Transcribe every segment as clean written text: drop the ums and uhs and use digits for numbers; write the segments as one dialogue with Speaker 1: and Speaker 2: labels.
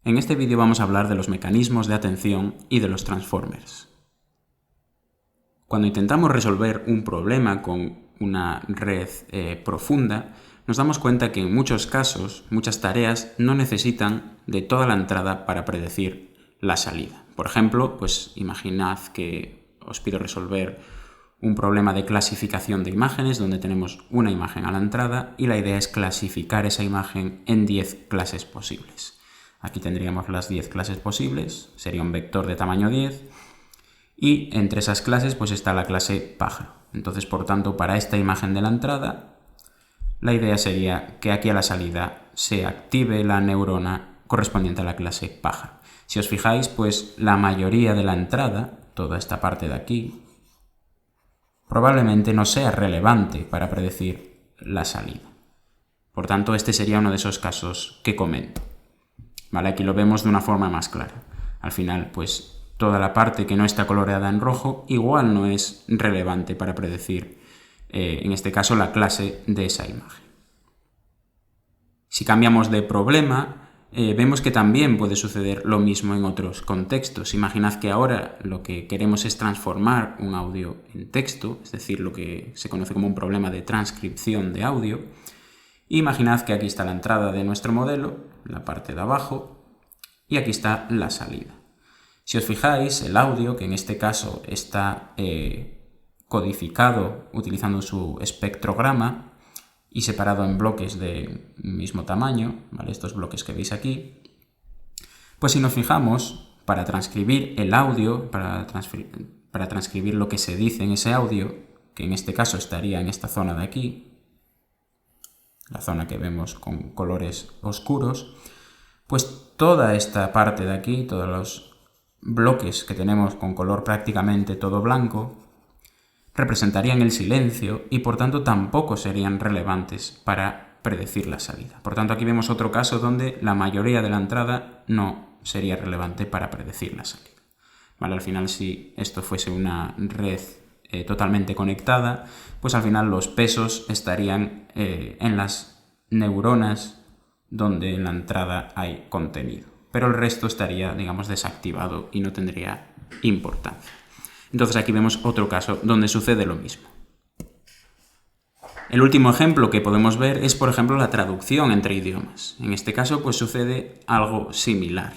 Speaker 1: En este vídeo vamos a hablar de los mecanismos de atención y de los transformers. Cuando intentamos resolver un problema con una red profunda, nos damos cuenta que en muchos casos, muchas tareas no necesitan de toda la entrada para predecir la salida. Por ejemplo, pues imaginad que os pido resolver un problema de clasificación de imágenes donde tenemos una imagen a la entrada y la idea es clasificar esa imagen en 10 clases posibles. Aquí tendríamos las 10 clases posibles, sería un vector de tamaño 10 y entre esas clases pues está la clase pájaro. Entonces, por tanto, para esta imagen de la entrada, la idea sería que aquí a la salida se active la neurona correspondiente a la clase pájaro. Si os fijáis, pues la mayoría de la entrada, toda esta parte de aquí, probablemente no sea relevante para predecir la salida. Por tanto, este sería uno de esos casos que comento. ¿Vale? Aquí lo vemos de una forma más clara. Al final, pues toda la parte que no está coloreada en rojo igual no es relevante para predecir, en este caso, la clase de esa imagen. Si cambiamos de problema, vemos que también puede suceder lo mismo en otros contextos. Imaginad que ahora lo que queremos es transformar un audio en texto, es decir, lo que se conoce como un problema de transcripción de audio. Imaginad que aquí está la entrada de nuestro modelo, la parte de abajo, y aquí está la salida. Si os fijáis, el audio, que en este caso está codificado utilizando su espectrograma y separado en bloques de mismo tamaño, ¿vale? Estos bloques que veis aquí, pues si nos fijamos, para transcribir el audio, para transcribir lo que se dice en ese audio, que en este caso estaría en esta zona de aquí, la zona que vemos con colores oscuros, pues toda esta parte de aquí, todos los bloques que tenemos con color prácticamente todo blanco, representarían el silencio y por tanto tampoco serían relevantes para predecir la salida. Por tanto, aquí vemos otro caso donde la mayoría de la entrada no sería relevante para predecir la salida. ¿Vale? Al final, si esto fuese una red totalmente conectada, pues al final los pesos estarían en las neuronas donde en la entrada hay contenido, pero el resto estaría, digamos, desactivado y no tendría importancia. Entonces aquí vemos otro caso donde sucede lo mismo. El último ejemplo que podemos ver es, por ejemplo, la traducción entre idiomas. En este caso, pues sucede algo similar.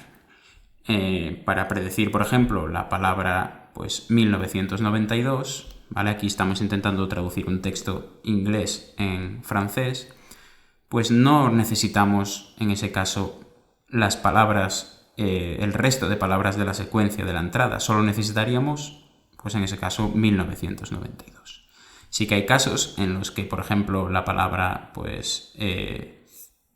Speaker 1: Para predecir, por ejemplo, la palabra pues 1992, ¿vale? Aquí estamos intentando traducir un texto inglés en francés, pues no necesitamos en ese caso las palabras, el resto de palabras de la secuencia de la entrada, solo necesitaríamos, pues en ese caso, 1992. Sí que hay casos en los que, por ejemplo, la palabra pues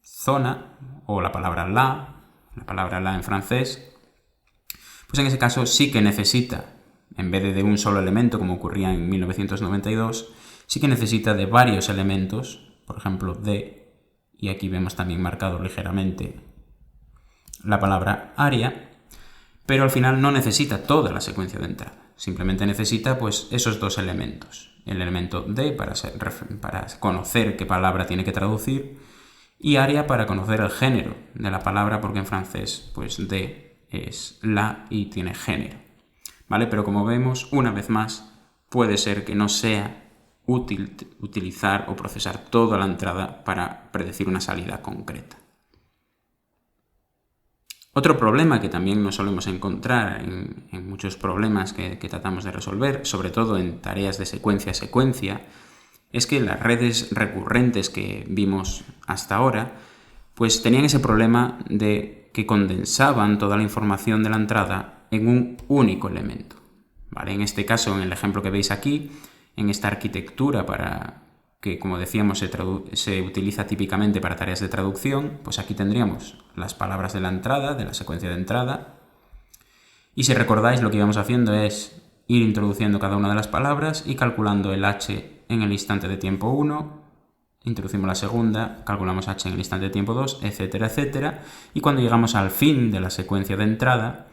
Speaker 1: zona o la palabra la en francés, pues en ese caso sí que necesita, en vez de un solo elemento como ocurría en 1992, sí que necesita de varios elementos, por ejemplo de, y aquí vemos también marcado ligeramente la palabra área, pero al final no necesita toda la secuencia de entrada, simplemente necesita pues esos dos elementos, el elemento de para conocer qué palabra tiene que traducir y área para conocer el género de la palabra, porque en francés pues de es la y tiene género, ¿vale? Pero como vemos, una vez más, puede ser que no sea útil utilizar o procesar toda la entrada para predecir una salida concreta. Otro problema que también nos solemos encontrar en muchos problemas que tratamos de resolver, sobre todo en tareas de secuencia a secuencia, es que las redes recurrentes que vimos hasta ahora pues tenían ese problema de que condensaban toda la información de la entrada en un único elemento, ¿vale? En este caso, en el ejemplo que veis aquí, en esta arquitectura que, como decíamos, se utiliza típicamente para tareas de traducción, pues aquí tendríamos las palabras de la entrada, de la secuencia de entrada, y si recordáis lo que íbamos haciendo es ir introduciendo cada una de las palabras y calculando el h en el instante de tiempo 1, introducimos la segunda, calculamos h en el instante de tiempo 2, etcétera, etcétera, y cuando llegamos al fin de la secuencia de entrada,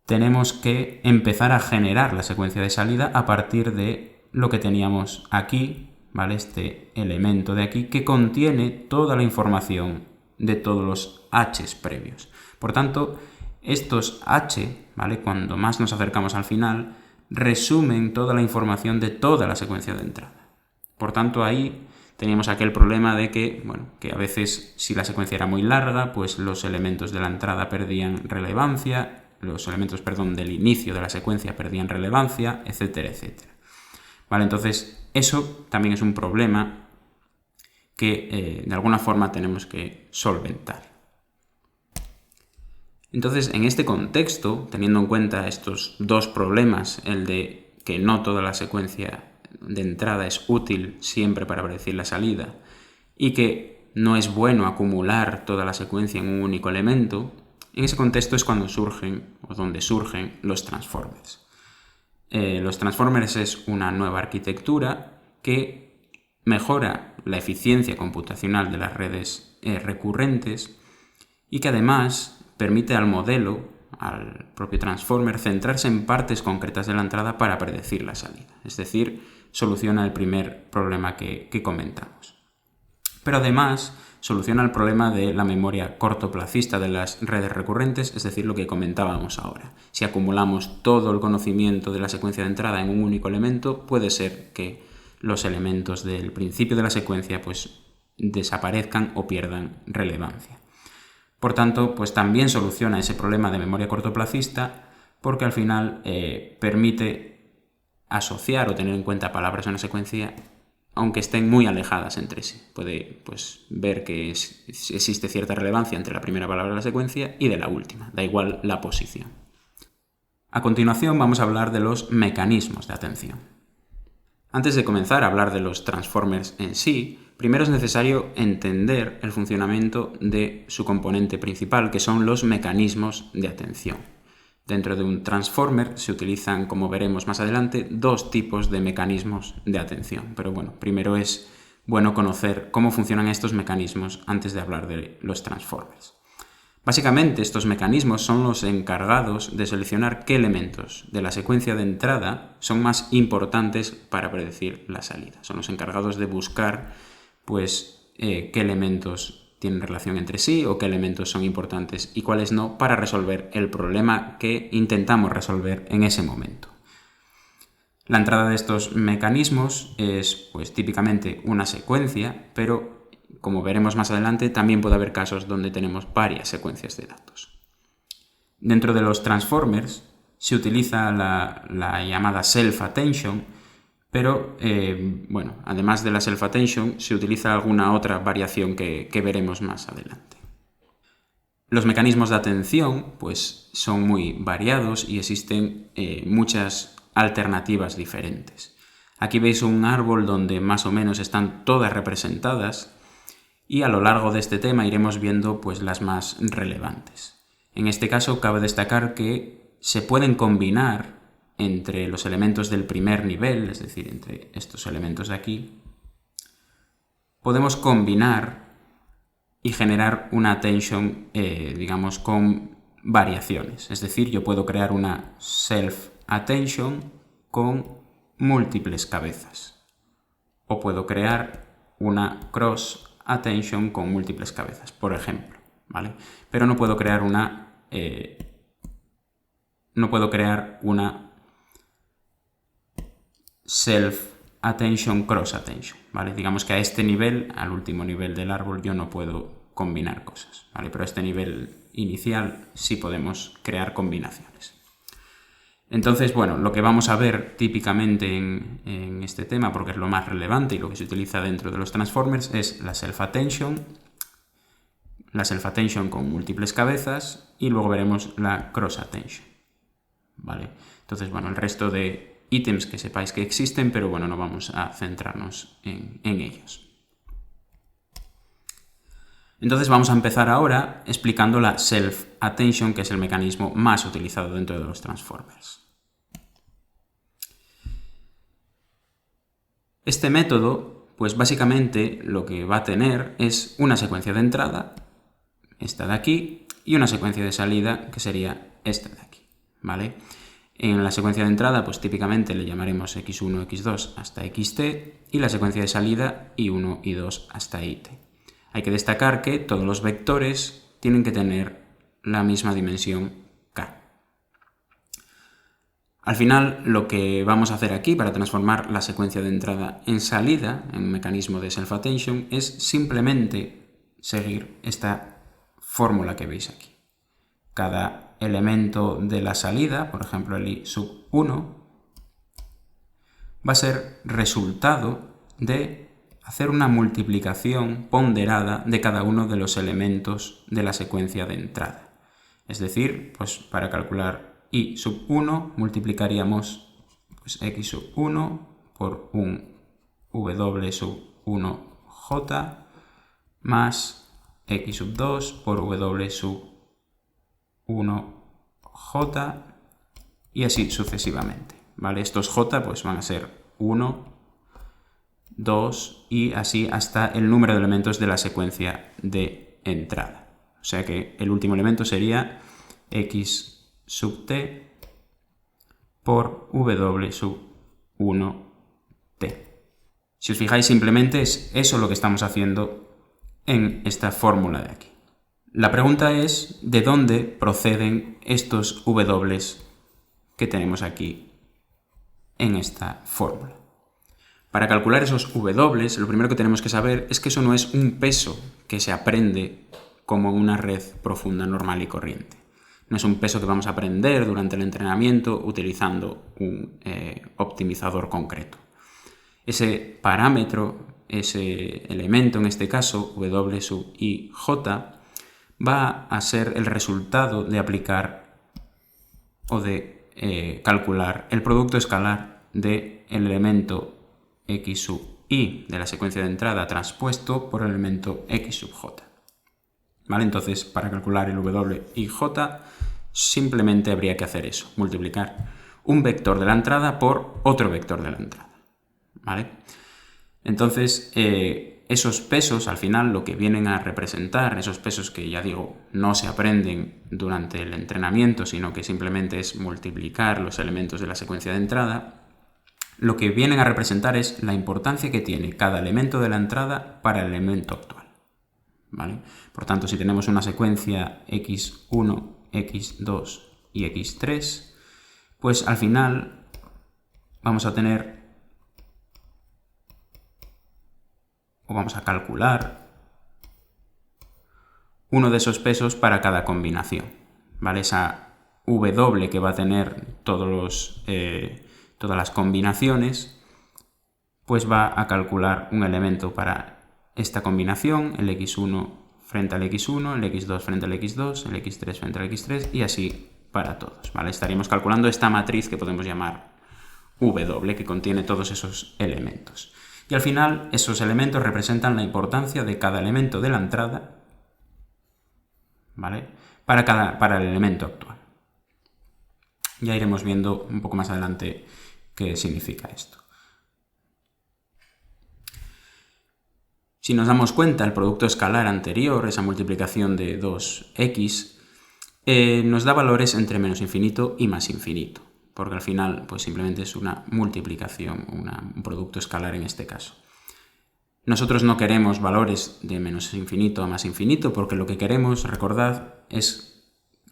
Speaker 1: tenemos que empezar a generar la secuencia de salida a partir de lo que teníamos aquí, ¿vale? Este elemento de aquí que contiene toda la información de todos los h's previos. Por tanto, estos h, ¿vale?, cuando más nos acercamos al final, resumen toda la información de toda la secuencia de entrada. Por tanto, ahí teníamos aquel problema de que, que a veces si la secuencia era muy larga, pues los elementos de la entrada perdían relevancia, los elementos, del inicio de la secuencia perdían relevancia, etcétera, etcétera. Vale, entonces eso también es un problema que de alguna forma tenemos que solventar. Entonces, en este contexto, teniendo en cuenta estos dos problemas, el de que no toda la secuencia de entrada es útil siempre para predecir la salida y que no es bueno acumular toda la secuencia en un único elemento, en ese contexto es cuando donde surgen los transformers. Los transformers es una nueva arquitectura que mejora la eficiencia computacional de las redes recurrentes y que además permite al modelo, al propio transformer, centrarse en partes concretas de la entrada para predecir la salida. Es decir, soluciona el primer problema que comentamos. Pero además soluciona el problema de la memoria cortoplacista de las redes recurrentes, es decir, lo que comentábamos ahora. Si acumulamos todo el conocimiento de la secuencia de entrada en un único elemento, puede ser que los elementos del principio de la secuencia pues desaparezcan o pierdan relevancia. Por tanto, pues también soluciona ese problema de memoria cortoplacista porque al final permite asociar o tener en cuenta palabras en una secuencia aunque estén muy alejadas entre sí. Puede ver que existe cierta relevancia entre la primera palabra de la secuencia y de la última, da igual la posición. A continuación vamos a hablar de los mecanismos de atención. Antes de comenzar a hablar de los transformers en sí, primero es necesario entender el funcionamiento de su componente principal, que son los mecanismos de atención. Dentro de un transformer se utilizan, como veremos más adelante, dos tipos de mecanismos de atención. Pero primero es bueno conocer cómo funcionan estos mecanismos antes de hablar de los transformers. Básicamente, estos mecanismos son los encargados de seleccionar qué elementos de la secuencia de entrada son más importantes para predecir la salida. Son los encargados de buscar qué elementos tienen relación entre sí o qué elementos son importantes y cuáles no para resolver el problema que intentamos resolver en ese momento. La entrada de estos mecanismos es típicamente una secuencia, pero como veremos más adelante también puede haber casos donde tenemos varias secuencias de datos. Dentro de los transformers se utiliza la llamada self-attention, pero además de la self-attention se utiliza alguna otra variación que veremos más adelante. Los mecanismos de atención son muy variados y existen muchas alternativas diferentes. Aquí veis un árbol donde más o menos están todas representadas y a lo largo de este tema iremos viendo las más relevantes. En este caso cabe destacar que se pueden combinar entre los elementos del primer nivel, es decir, entre estos elementos de aquí, podemos combinar y generar una attention, con variaciones. Es decir, yo puedo crear una self-attention con múltiples cabezas. O puedo crear una cross-attention con múltiples cabezas, por ejemplo, ¿vale? Pero no puedo crear una self-attention, cross-attention, ¿vale? Digamos que a este nivel, al último nivel del árbol, yo no puedo combinar cosas, ¿vale? Pero a este nivel inicial sí podemos crear combinaciones. Entonces, lo que vamos a ver típicamente en este tema, porque es lo más relevante y lo que se utiliza dentro de los transformers, es la self-attention con múltiples cabezas y luego veremos la cross-attention, ¿vale? Entonces, el resto de ítems que sepáis que existen, pero no vamos a centrarnos en ellos. Entonces vamos a empezar ahora explicando la self-attention, que es el mecanismo más utilizado dentro de los transformers. Este método, básicamente lo que va a tener es una secuencia de entrada, esta de aquí, y una secuencia de salida, que sería esta de aquí, ¿vale? En la secuencia de entrada, típicamente le llamaremos x1, x2 hasta xt, y la secuencia de salida y1 y 2 hasta it. Hay que destacar que todos los vectores tienen que tener la misma dimensión k. Al final, lo que vamos a hacer aquí para transformar la secuencia de entrada en salida, en un mecanismo de self-attention, es simplemente seguir esta fórmula que veis aquí. Cada elemento de la salida, por ejemplo el i sub 1, va a ser resultado de hacer una multiplicación ponderada de cada uno de los elementos de la secuencia de entrada. Es decir, pues para calcular i sub 1 multiplicaríamos pues, x sub 1 por un w sub 1j más x sub 2 por w sub 1j y así sucesivamente, ¿vale? Estos j pues van a ser 1, 2 y así hasta el número de elementos de la secuencia de entrada. O sea que el último elemento sería x sub t por w sub 1t. Si os fijáis, simplemente es eso lo que estamos haciendo en esta fórmula de aquí. La pregunta es ¿de dónde proceden estos w que tenemos aquí en esta fórmula? Para calcular esos w, lo primero que tenemos que saber es que eso no es un peso que se aprende como en una red profunda normal y corriente. No es un peso que vamos a aprender durante el entrenamiento utilizando un optimizador concreto. Ese parámetro, ese elemento en este caso, w sub i j, va a ser el resultado de aplicar o de calcular el producto escalar del elemento x sub i de la secuencia de entrada transpuesto por el elemento x sub j. ¿Vale? Entonces, para calcular el w y j, simplemente habría que hacer eso, multiplicar un vector de la entrada por otro vector de la entrada. ¿Vale? Entonces, esos pesos, al final, lo que vienen a representar, esos pesos que, ya digo, no se aprenden durante el entrenamiento, sino que simplemente es multiplicar los elementos de la secuencia de entrada, lo que vienen a representar es la importancia que tiene cada elemento de la entrada para el elemento actual. ¿Vale? Por tanto, si tenemos una secuencia x1, x2 y x3, pues al final vamos a tener o vamos a calcular uno de esos pesos para cada combinación, ¿vale? Esa W que va a tener todas las combinaciones, pues va a calcular un elemento para esta combinación, el x1 frente al x1, el x2 frente al x2, el x3 frente al x3 y así para todos, ¿vale? Estaríamos calculando esta matriz que podemos llamar W, que contiene todos esos elementos. Y al final, esos elementos representan la importancia de cada elemento de la entrada, ¿vale? Para el elemento actual. Ya iremos viendo un poco más adelante qué significa esto. Si nos damos cuenta, el producto escalar anterior, esa multiplicación de 2x, nos da valores entre menos infinito y más infinito, porque al final pues simplemente es una multiplicación, un producto escalar en este caso. Nosotros no queremos valores de menos infinito a más infinito, porque lo que queremos, recordad, es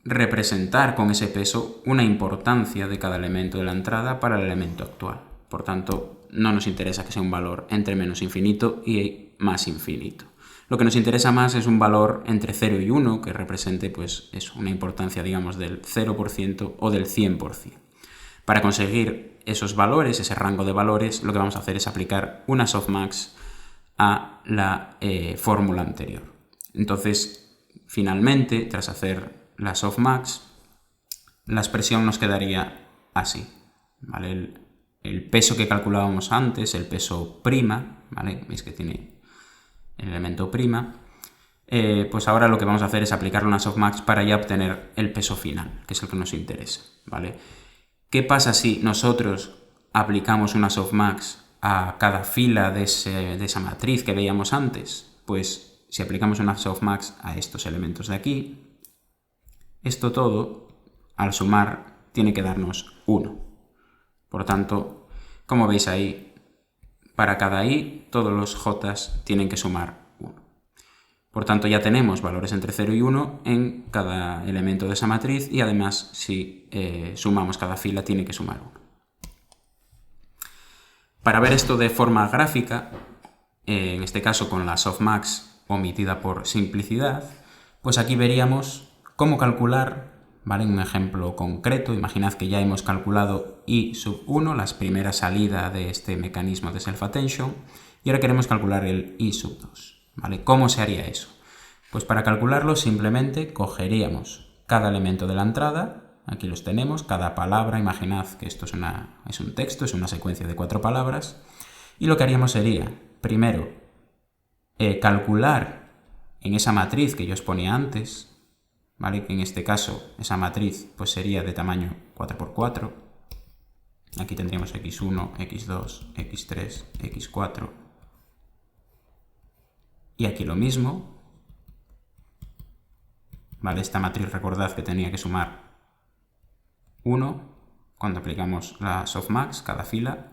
Speaker 1: representar con ese peso una importancia de cada elemento de la entrada para el elemento actual. Por tanto, no nos interesa que sea un valor entre menos infinito y más infinito. Lo que nos interesa más es un valor entre 0 y 1 que represente pues, una importancia, digamos, del 0% o del 100%. Para conseguir esos valores, ese rango de valores, lo que vamos a hacer es aplicar una softmax a la fórmula anterior. Entonces, finalmente, tras hacer la softmax, la expresión nos quedaría así, ¿vale? El peso que calculábamos antes, el peso prima, ¿vale? Veis que tiene el elemento prima. Pues ahora lo que vamos a hacer es aplicar una softmax para ya obtener el peso final, que es el que nos interesa, ¿vale? ¿Qué pasa si nosotros aplicamos una softmax a cada fila de esa matriz que veíamos antes? Pues si aplicamos una softmax a estos elementos de aquí, esto todo, al sumar, tiene que darnos 1. Por tanto, como veis ahí, para cada i, todos los j tienen que sumar 1. Por tanto, ya tenemos valores entre 0 y 1 en cada elemento de esa matriz y además, si sumamos cada fila, tiene que sumar 1. Para ver esto de forma gráfica, en este caso con la softmax omitida por simplicidad, pues aquí veríamos cómo calcular, ¿vale? En un ejemplo concreto, imaginad que ya hemos calculado I sub 1, la primera salida de este mecanismo de self-attention, y ahora queremos calcular el I sub 2. ¿Vale? ¿Cómo se haría eso? Pues para calcularlo simplemente cogeríamos cada elemento de la entrada, aquí los tenemos, cada palabra, imaginad que esto es un texto, es una secuencia de 4 palabras, y lo que haríamos sería, primero, calcular en esa matriz que yo os ponía antes, ¿vale? Que en este caso esa matriz pues sería de tamaño 4×4, aquí tendríamos x1, x2, x3, x4, y aquí lo mismo, ¿vale? Esta matriz recordad que tenía que sumar 1 cuando aplicamos la softmax, cada fila.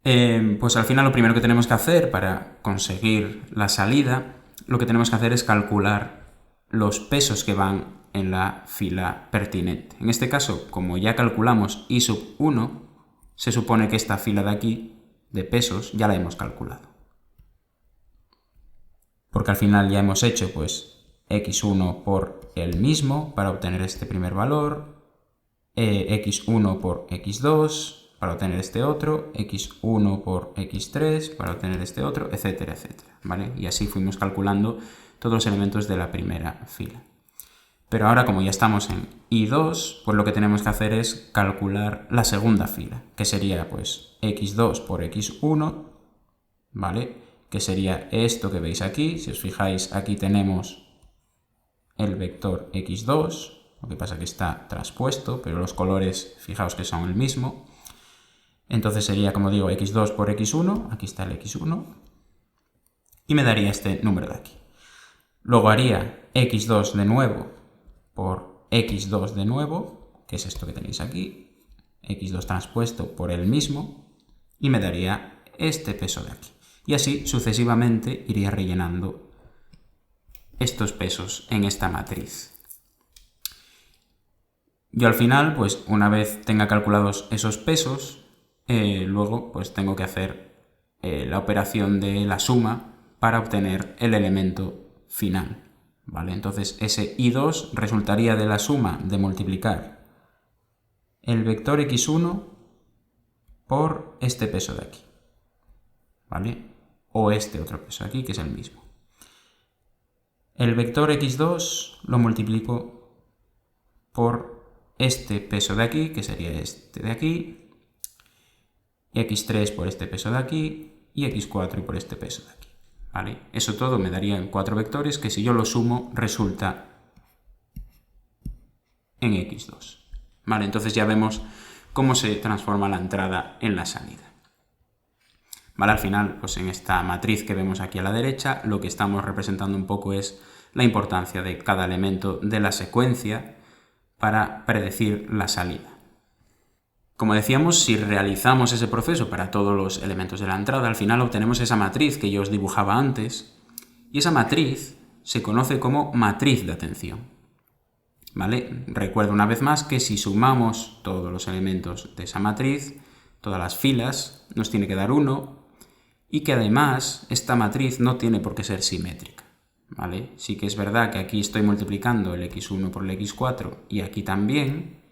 Speaker 1: Pues al final lo primero que tenemos que hacer para conseguir la salida, lo que tenemos que hacer es calcular los pesos que van en la fila pertinente. En este caso, como ya calculamos I sub 1, se supone que esta fila de aquí, de pesos, ya la hemos calculado. Porque al final ya hemos hecho pues x1 por el mismo para obtener este primer valor, x1 por x2 para obtener este otro, x1 por x3 para obtener este otro, etcétera, etcétera, ¿vale? Y así fuimos calculando todos los elementos de la primera fila. Pero ahora, como ya estamos en I2, pues lo que tenemos que hacer es calcular la segunda fila, que sería pues x2 por x1, ¿vale? Que sería esto que veis aquí. Si os fijáis, aquí tenemos el vector x2, lo que pasa que está traspuesto, pero los colores, fijaos que son el mismo. Entonces sería, como digo, x2 por x1, aquí está el x1, y me daría este número de aquí. Luego haría x2 de nuevo por x2 de nuevo, que es esto que tenéis aquí, x2 transpuesto por el mismo, y me daría este peso de aquí. Y así sucesivamente iría rellenando estos pesos en esta matriz. Yo al final, pues una vez tenga calculados esos pesos, luego pues tengo que hacer la operación de la suma para obtener el elemento final, ¿vale? Entonces ese I2 resultaría de la suma de multiplicar el vector x1 por este peso de aquí, ¿vale? O este otro peso aquí, que es el mismo. El vector x2 lo multiplico por este peso de aquí, que sería este de aquí, y x3 por este peso de aquí, y x4 por este peso de aquí, ¿vale? Eso todo me daría en 4 vectores, que si yo lo sumo resulta en x2, ¿vale? Entonces ya vemos cómo se transforma la entrada en la salida. ¿Vale? Al final, pues en esta matriz que vemos aquí a la derecha, lo que estamos representando un poco es la importancia de cada elemento de la secuencia para predecir la salida. Como decíamos, si realizamos ese proceso para todos los elementos de la entrada, al final obtenemos esa matriz que yo os dibujaba antes, y esa matriz se conoce como matriz de atención, ¿vale? Recuerdo una vez más que si sumamos todos los elementos de esa matriz, todas las filas, nos tiene que dar 1, y que además esta matriz no tiene por qué ser simétrica, ¿vale? Sí que es verdad que aquí estoy multiplicando el x1 por el x4 y aquí también,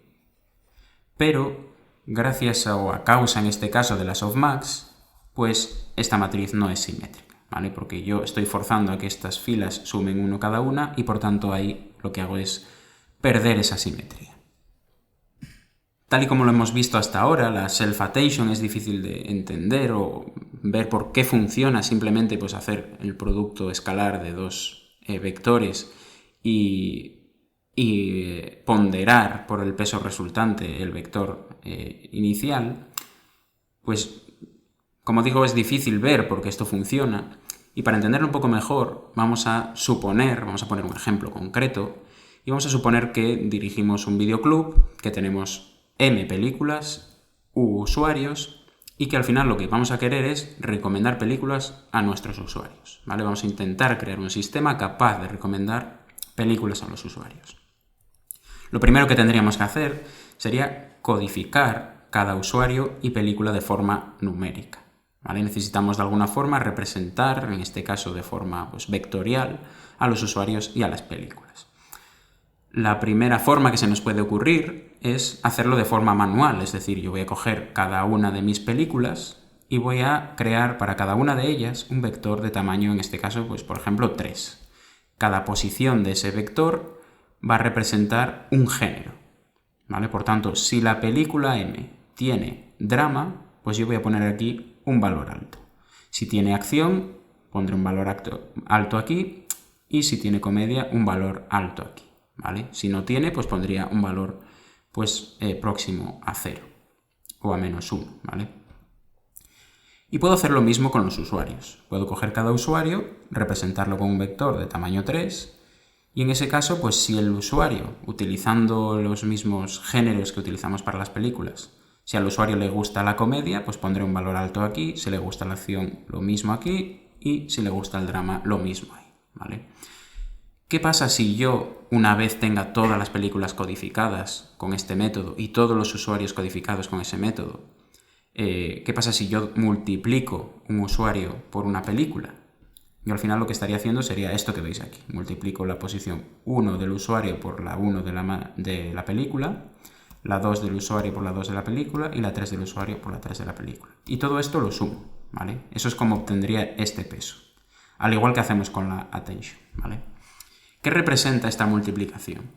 Speaker 1: pero gracias o a causa en este caso de la softmax, pues esta matriz no es simétrica, ¿vale? Porque yo estoy forzando a que estas filas sumen 1 cada una y por tanto ahí lo que hago es perder esa simetría. Tal y como lo hemos visto hasta ahora, la self-attention es difícil de entender o ver por qué funciona simplemente pues hacer el producto escalar de dos vectores y ponderar por el peso resultante el vector inicial. Pues como digo, es difícil ver por qué esto funciona, y para entenderlo un poco mejor vamos a poner un ejemplo concreto y vamos a suponer que dirigimos un videoclub, que tenemos M películas, U usuarios y que al final lo que vamos a querer es recomendar películas a nuestros usuarios, ¿vale? Vamos a intentar crear un sistema capaz de recomendar películas a los usuarios. Lo primero que tendríamos que hacer sería codificar cada usuario y película de forma numérica, ¿vale? Necesitamos de alguna forma representar, en este caso de forma vectorial, a los usuarios y a las películas. La primera forma que se nos puede ocurrir es hacerlo de forma manual, es decir, yo voy a coger cada una de mis películas y voy a crear para cada una de ellas un vector de tamaño, en este caso, por ejemplo, 3. Cada posición de ese vector va a representar un género, ¿vale? Por tanto, si la película M tiene drama, pues yo voy a poner aquí un valor alto. Si tiene acción, pondré un valor alto aquí, y si tiene comedia, un valor alto aquí, ¿vale? Si no tiene, pues pondría un valor próximo a 0 o a -1, ¿vale? Y puedo hacer lo mismo con los usuarios. Puedo coger cada usuario, representarlo con un vector de tamaño 3, y en ese caso, pues si el usuario, utilizando los mismos géneros que utilizamos para las películas, si al usuario le gusta la comedia, pues pondré un valor alto aquí, si le gusta la acción, lo mismo aquí, y si le gusta el drama, lo mismo ahí, ¿vale? ¿Qué pasa si yo, una vez tenga todas las películas codificadas con este método y todos los usuarios codificados con ese método? ¿Qué pasa si yo multiplico un usuario por una película? Yo al final lo que estaría haciendo sería esto que veis aquí. Multiplico la posición 1 del usuario por la 1 de la película, la 2 del usuario por la 2 de la película y la 3 del usuario por la 3 de la película. Y todo esto lo sumo, ¿vale? Eso es como obtendría este peso. Al igual que hacemos con la attention, ¿vale? ¿Qué representa esta multiplicación?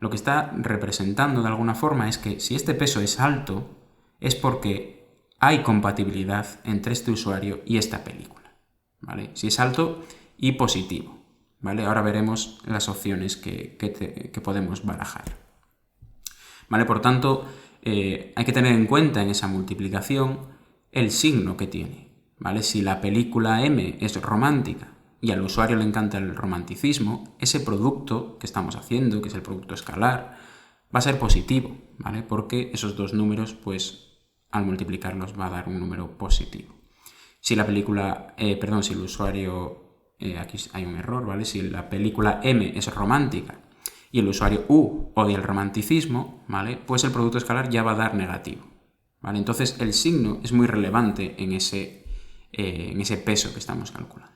Speaker 1: Lo que está representando de alguna forma es que si este peso es alto, es porque hay compatibilidad entre este usuario y esta película, ¿vale? Si es alto y positivo, ¿vale? Ahora veremos las opciones que podemos barajar, ¿vale? Por tanto, hay que tener en cuenta en esa multiplicación el signo que tiene, ¿vale? Si la película M es romántica y al usuario le encanta el romanticismo, ese producto que estamos haciendo, que es el producto escalar, va a ser positivo, ¿vale? Porque esos dos números, al multiplicarlos va a dar un número positivo. Si la película, si el usuario, aquí hay un error, ¿vale? Si la película M es romántica y el usuario U odia el romanticismo, ¿vale? Pues el producto escalar ya va a dar negativo, ¿vale? Entonces el signo es muy relevante en ese peso que estamos calculando.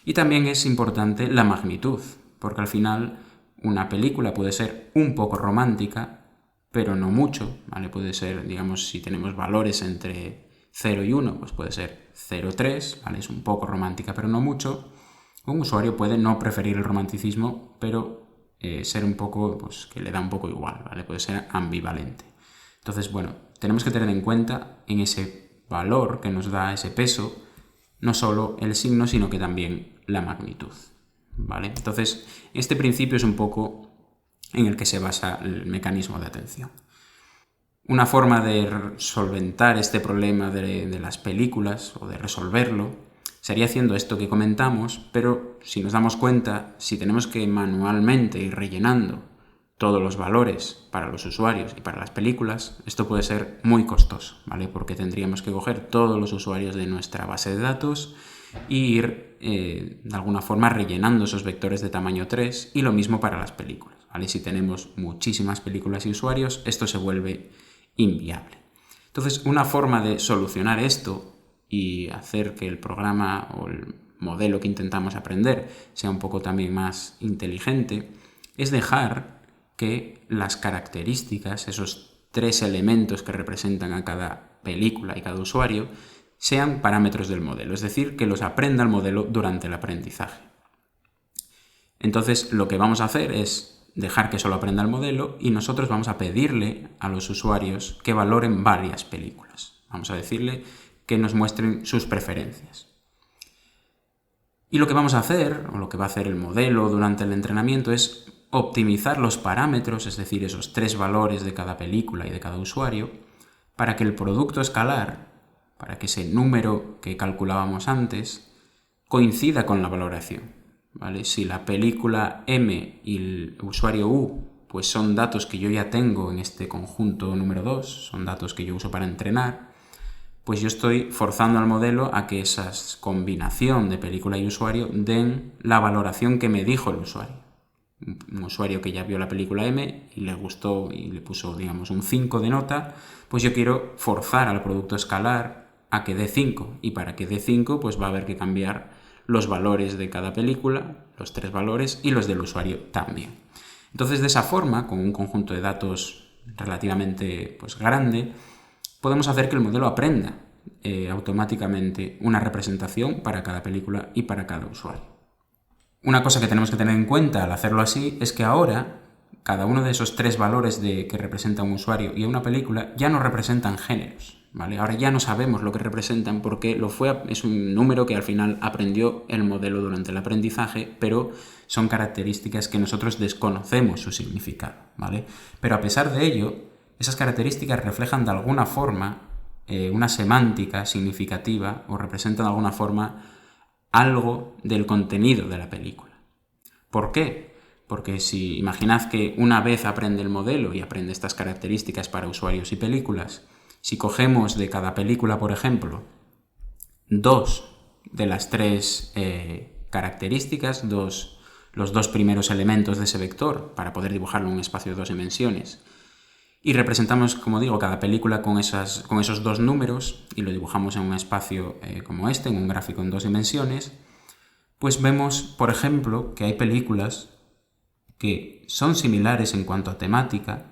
Speaker 1: Y también es importante la magnitud, porque al final una película puede ser un poco romántica, pero no mucho, ¿vale? Puede ser, digamos, si tenemos valores entre 0 y 1, pues puede ser 0,3, ¿vale? Es un poco romántica, pero no mucho. Un usuario puede no preferir el romanticismo, pero ser un poco, que le da un poco igual, ¿vale? Puede ser ambivalente. Entonces, tenemos que tener en cuenta en ese valor que nos da ese peso, no solo el signo, sino que también la magnitud, ¿vale? Entonces, este principio es un poco en el que se basa el mecanismo de atención. Una forma de solventar este problema de las películas o de resolverlo sería haciendo esto que comentamos, pero si nos damos cuenta, si tenemos que manualmente ir rellenando todos los valores para los usuarios y para las películas, esto puede ser muy costoso, ¿vale? Porque tendríamos que coger todos los usuarios de nuestra base de datos e ir de alguna forma rellenando esos vectores de tamaño 3, y lo mismo para las películas, ¿vale? Si tenemos muchísimas películas y usuarios, esto se vuelve inviable. Entonces, una forma de solucionar esto y hacer que el programa o el modelo que intentamos aprender sea un poco también más inteligente es dejar que las características, esos 3 elementos que representan a cada película y cada usuario, sean parámetros del modelo, es decir, que los aprenda el modelo durante el aprendizaje. Entonces, lo que vamos a hacer es dejar que solo aprenda el modelo y nosotros vamos a pedirle a los usuarios que valoren varias películas. Vamos a decirle que nos muestren sus preferencias. Y lo que vamos a hacer, o lo que va a hacer el modelo durante el entrenamiento, es optimizar los parámetros, es decir, esos 3 valores de cada película y de cada usuario, para que el producto escalar, para que ese número que calculábamos antes, coincida con la valoración, ¿vale? Si la película M y el usuario U pues son datos que yo ya tengo en este conjunto número 2, son datos que yo uso para entrenar, pues yo estoy forzando al modelo a que esa combinación de película y usuario den la valoración que me dijo el usuario. Un usuario que ya vio la película M y le gustó y le puso, digamos, un 5 de nota, pues yo quiero forzar al producto escalar a que dé 5, y para que dé 5 pues va a haber que cambiar los valores de cada película, los 3 valores, y los del usuario también. Entonces, de esa forma, con un conjunto de datos relativamente pues grande, podemos hacer que el modelo aprenda automáticamente una representación para cada película y para cada usuario. Una cosa que tenemos que tener en cuenta al hacerlo así es que ahora cada uno de esos 3 valores que representa un usuario y una película ya no representan géneros, ¿vale? Ahora ya no sabemos lo que representan porque es un número que al final aprendió el modelo durante el aprendizaje, pero son características que nosotros desconocemos su significado, ¿vale? Pero a pesar de ello, esas características reflejan de alguna forma una semántica significativa o representan de alguna forma algo del contenido de la película. ¿Por qué? Porque si imaginad que una vez aprende el modelo y aprende estas características para usuarios y películas, si cogemos de cada película, por ejemplo, 2 de las 3 características, los 2 primeros elementos de ese vector, para poder dibujarlo en un espacio de 2 dimensiones, y representamos, como digo, cada película con esos 2 números y lo dibujamos en un espacio como este, en un gráfico en 2 dimensiones, pues vemos, por ejemplo, que hay películas que son similares en cuanto a temática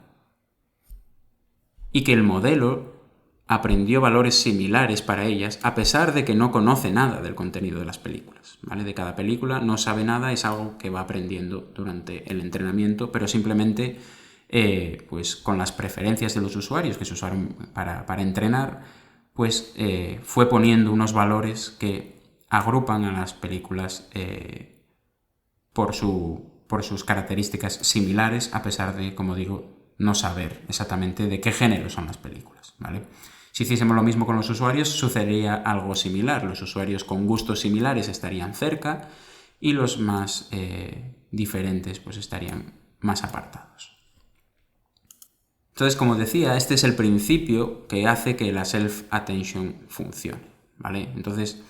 Speaker 1: y que el modelo aprendió valores similares para ellas a pesar de que no conoce nada del contenido de las películas, ¿vale? De cada película no sabe nada, es algo que va aprendiendo durante el entrenamiento, pero simplemente pues con las preferencias de los usuarios que se usaron para entrenar, pues fue poniendo unos valores que agrupan a las películas por sus características similares, a pesar de, como digo, no saber exactamente de qué género son las películas, ¿vale? Si hiciésemos lo mismo con los usuarios, sucedería algo similar. Los usuarios con gustos similares estarían cerca y los más diferentes pues estarían más apartados. Entonces, como decía, este es el principio que hace que la self-attention funcione, ¿vale? Entonces,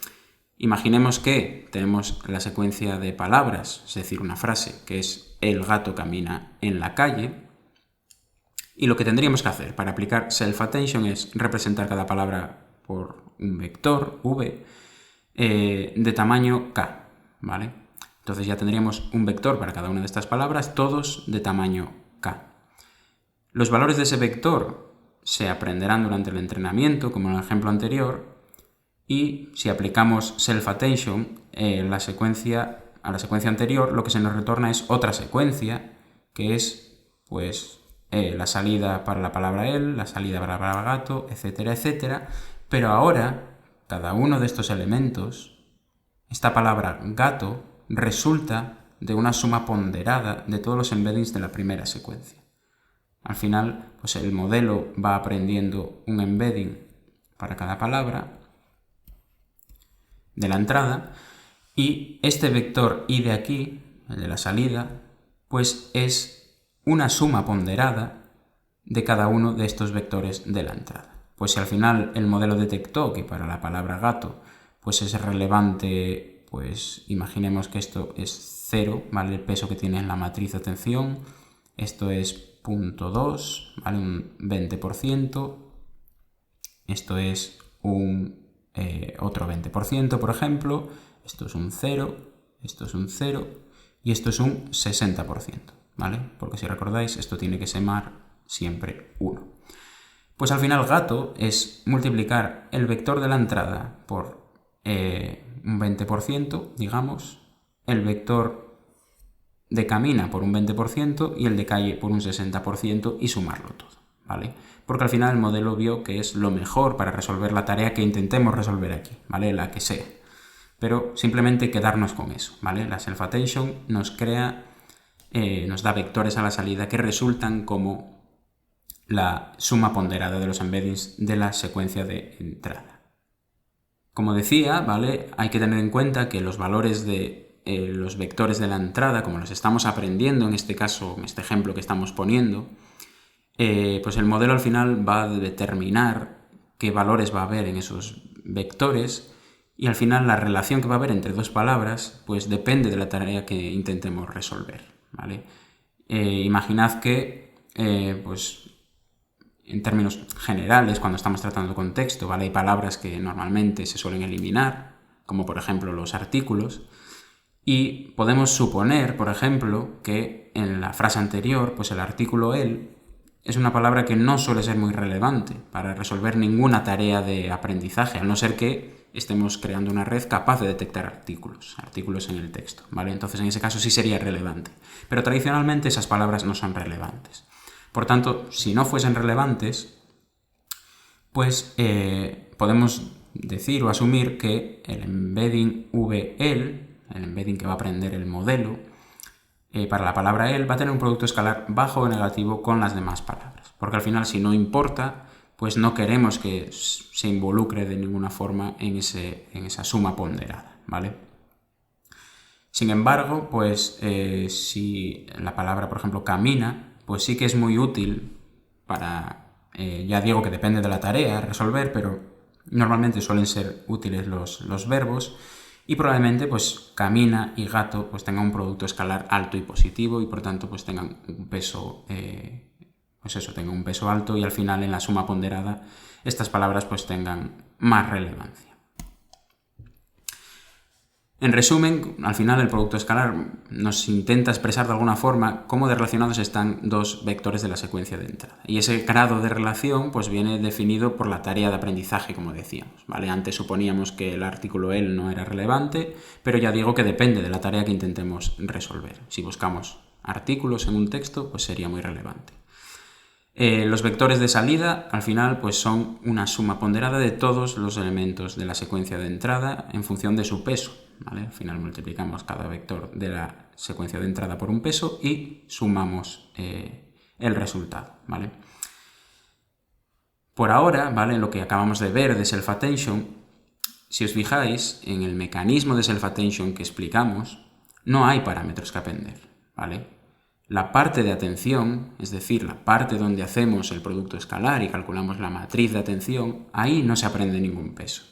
Speaker 1: imaginemos que tenemos la secuencia de palabras, es decir, una frase que es el gato camina en la calle, y lo que tendríamos que hacer para aplicar self-attention es representar cada palabra por un vector v de tamaño k, ¿vale? Entonces ya tendríamos un vector para cada una de estas palabras, todos de tamaño k. Los valores de ese vector se aprenderán durante el entrenamiento, como en el ejemplo anterior, y si aplicamos self-attention a la secuencia anterior, lo que se nos retorna es otra secuencia, que es pues la salida para la palabra él, la salida para la palabra gato, etcétera, etcétera. Pero ahora, cada uno de estos elementos, esta palabra gato, resulta de una suma ponderada de todos los embeddings de la primera secuencia. Al final, pues el modelo va aprendiendo un embedding para cada palabra de la entrada, y este vector i de aquí, el de la salida, pues es una suma ponderada de cada uno de estos vectores de la entrada. Pues si al final el modelo detectó que para la palabra gato pues es relevante, pues imaginemos que esto es 0, ¿vale? El peso que tiene en la matriz de atención, esto es 0.2, ¿vale? Un 20%, esto es un otro 20%, por ejemplo, esto es un 0, esto es un 0 y esto es un 60%, ¿vale? Porque si recordáis, esto tiene que sumar siempre 1. Pues al final gato es multiplicar el vector de la entrada por un 20%, digamos, el vector de camina por un 20% y el de calle por un 60% y sumarlo todo, ¿vale? Porque al final el modelo vio que es lo mejor para resolver la tarea que intentemos resolver aquí, ¿vale? La que sea. Pero simplemente quedarnos con eso, ¿vale? La self-attention nos da vectores a la salida que resultan como la suma ponderada de los embeddings de la secuencia de entrada. Como decía, ¿vale? Hay que tener en cuenta que los valores de los vectores de la entrada, como los estamos aprendiendo en este caso, en este ejemplo que estamos poniendo, pues el modelo al final va a determinar qué valores va a haber en esos vectores, y al final la relación que va a haber entre dos palabras pues depende de la tarea que intentemos resolver, ¿vale? Imaginad que pues en términos generales, cuando estamos tratando con texto, ¿vale? Hay palabras que normalmente se suelen eliminar, como por ejemplo los artículos, y podemos suponer, por ejemplo, que en la frase anterior, pues el artículo el es una palabra que no suele ser muy relevante para resolver ninguna tarea de aprendizaje, a no ser que estemos creando una red capaz de detectar artículos en el texto, ¿vale? Entonces en ese caso sí sería relevante. Pero tradicionalmente esas palabras no son relevantes. Por tanto, si no fuesen relevantes, pues podemos decir o asumir que el embedding VL, el embedding que va a aprender el modelo, para la palabra el va a tener un producto escalar bajo o negativo con las demás palabras. Porque al final, si no importa, pues no queremos que se involucre de ninguna forma en esa suma ponderada, ¿vale? Sin embargo, pues si la palabra, por ejemplo, camina, pues sí que es muy útil para, ya digo que depende de la tarea resolver, pero normalmente suelen ser útiles los verbos, y probablemente pues camina y gato pues tengan un producto escalar alto y positivo y por tanto pues tengan un peso, tengan un peso alto, y al final en la suma ponderada estas palabras pues tengan más relevancia. En resumen, al final el producto escalar nos intenta expresar de alguna forma cómo de relacionados están dos vectores de la secuencia de entrada. Y ese grado de relación pues viene definido por la tarea de aprendizaje, como decíamos, ¿vale? Antes suponíamos que el artículo el no era relevante, pero ya digo que depende de la tarea que intentemos resolver. Si buscamos artículos en un texto, pues sería muy relevante. Los vectores de salida, al final, pues son una suma ponderada de todos los elementos de la secuencia de entrada en función de su peso, ¿vale? Al final multiplicamos cada vector de la secuencia de entrada por un peso y sumamos el resultado, ¿vale? Por ahora, ¿vale? Lo que acabamos de ver de self-attention, si os fijáis, en el mecanismo de self-attention que explicamos, no hay parámetros que aprender, ¿vale? La parte de atención, es decir, la parte donde hacemos el producto escalar y calculamos la matriz de atención, ahí no se aprende ningún peso,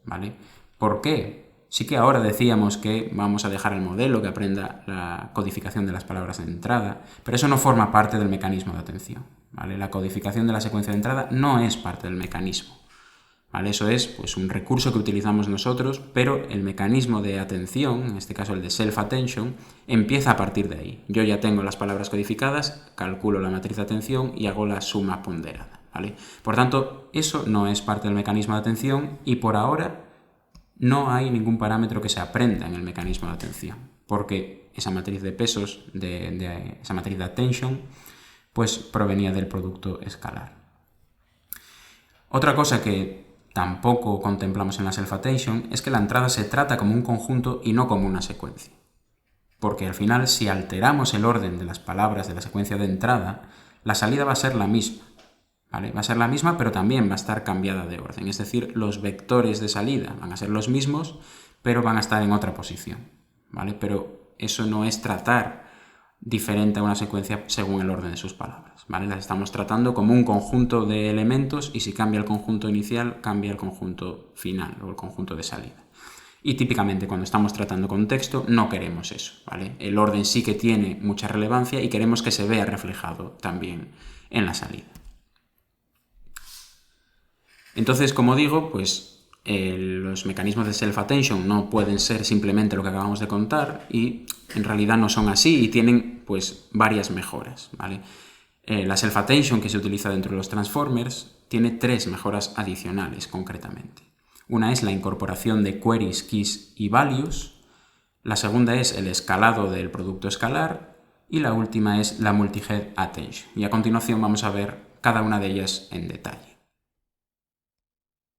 Speaker 1: ¿vale? ¿Por qué? Sí que ahora decíamos que vamos a dejar al modelo que aprenda la codificación de las palabras de entrada, pero eso no forma parte del mecanismo de atención, ¿vale? La codificación de la secuencia de entrada no es parte del mecanismo, ¿vale? Eso es pues, un recurso que utilizamos nosotros, pero el mecanismo de atención, en este caso el de self-attention, empieza a partir de ahí. Yo ya tengo las palabras codificadas, calculo la matriz de atención y hago la suma ponderada, ¿vale? Por tanto, eso no es parte del mecanismo de atención y por ahora no hay ningún parámetro que se aprenda en el mecanismo de atención, porque esa matriz de pesos, esa matriz de attention, pues provenía del producto escalar. Otra cosa que tampoco contemplamos en la self-attention es que la entrada se trata como un conjunto y no como una secuencia. Porque al final, si alteramos el orden de las palabras de la secuencia de entrada, la salida va a ser la misma, ¿vale? Va a ser la misma, pero también va a estar cambiada de orden. Es decir, los vectores de salida van a ser los mismos, pero van a estar en otra posición, ¿vale? Pero eso no es tratar diferente a una secuencia según el orden de sus palabras, ¿vale? Las estamos tratando como un conjunto de elementos y si cambia el conjunto inicial, cambia el conjunto final o el conjunto de salida. Y típicamente cuando estamos tratando con texto no queremos eso, ¿vale? El orden sí que tiene mucha relevancia y queremos que se vea reflejado también en la salida. Entonces, como digo, pues los mecanismos de self-attention no pueden ser simplemente lo que acabamos de contar y en realidad no son así y tienen pues varias mejoras, ¿vale? La self-attention que se utiliza dentro de los transformers tiene 3 mejoras adicionales concretamente. Una es la incorporación de queries, keys y values, la segunda es el escalado del producto escalar y la última es la multi-head attention. Y a continuación vamos a ver cada una de ellas en detalle.